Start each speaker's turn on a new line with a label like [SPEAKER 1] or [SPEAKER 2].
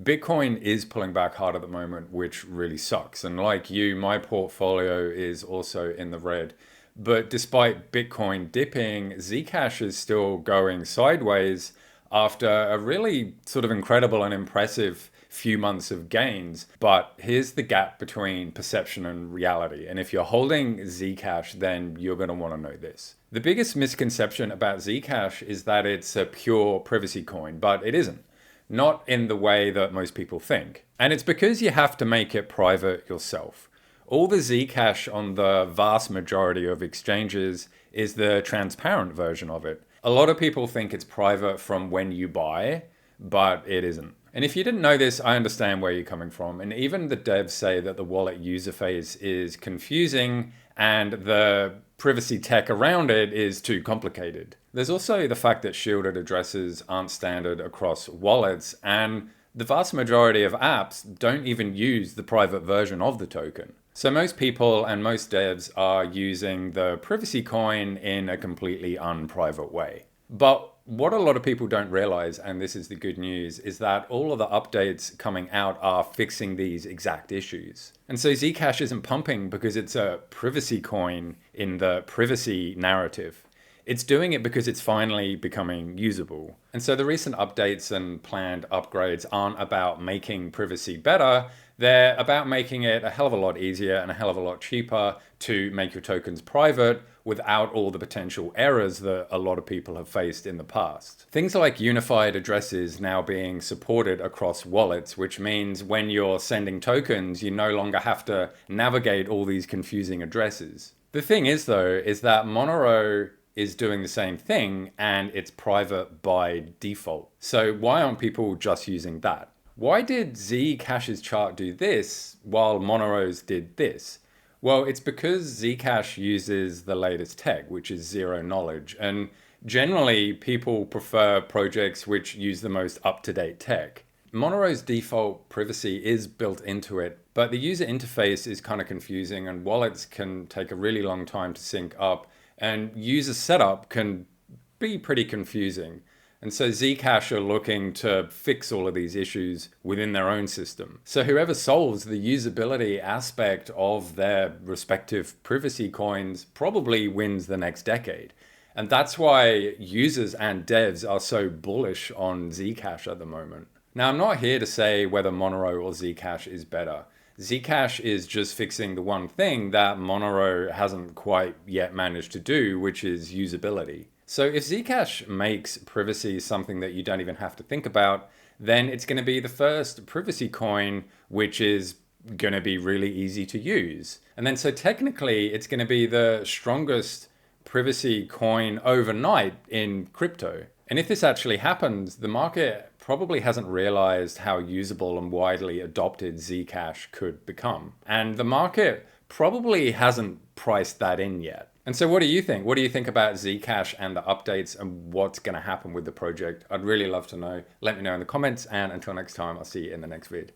[SPEAKER 1] Bitcoin is pulling back hard at the moment, which really sucks. And like you, my portfolio is also in the red. But despite Bitcoin dipping, Zcash is still going sideways after a really sort of incredible and impressive few months of gains. But here's the gap between perception and reality. And if you're holding Zcash, then you're going to want to know this. The biggest misconception about Zcash is that it's a pure privacy coin, but it isn't. Not in the way that most people think. And it's because you have to make it private yourself. All the Zcash on the vast majority of exchanges is the transparent version of it. A lot of people think it's private from when you buy, but it isn't. And if you didn't know this, I understand where you're coming from. And even the devs say that the wallet user phase is confusing and the privacy tech around it is too complicated. There's also the fact that shielded addresses aren't standard across wallets, and the vast majority of apps don't even use the private version of the token. So most people and most devs are using the privacy coin in a completely unprivate way. But what a lot of people don't realize, and this is the good news, is that all of the updates coming out are fixing these exact issues. And so Zcash isn't pumping because it's a privacy coin in the privacy narrative. It's doing it because it's finally becoming usable. And so the recent updates and planned upgrades aren't about making privacy better. They're about making it a hell of a lot easier and a hell of a lot cheaper to make your tokens private without all the potential errors that a lot of people have faced in the past. Things like unified addresses now being supported across wallets, which means when you're sending tokens, you no longer have to navigate all these confusing addresses. The thing is, though, is that Monero is doing the same thing and it's private by default. So why aren't people just using that? Why did Zcash's chart do this while Monero's did this? Well, it's because Zcash uses the latest tech, which is zero knowledge. And generally, people prefer projects which use the most up-to-date tech. Monero's default privacy is built into it, but the user interface is kind of confusing and wallets can take a really long time to sync up, and user setup can be pretty confusing. And so Zcash are looking to fix all of these issues within their own system. So whoever solves the usability aspect of their respective privacy coins probably wins the next decade. And that's why users and devs are so bullish on Zcash at the moment. Now, I'm not here to say whether Monero or Zcash is better. Zcash is just fixing the one thing that Monero hasn't quite yet managed to do, which is usability. So if Zcash makes privacy something that you don't even have to think about, then it's going to be the first privacy coin, which is going to be really easy to use. And then so technically, it's going to be the strongest privacy coin overnight in crypto. And if this actually happens, the market probably hasn't realized how usable and widely adopted Zcash could become. And the market probably hasn't priced that in yet. And so what do you think? What do you think about Zcash and the updates and what's going to happen with the project? I'd really love to know. Let me know in the comments. And until next time, I'll see you in the next vid.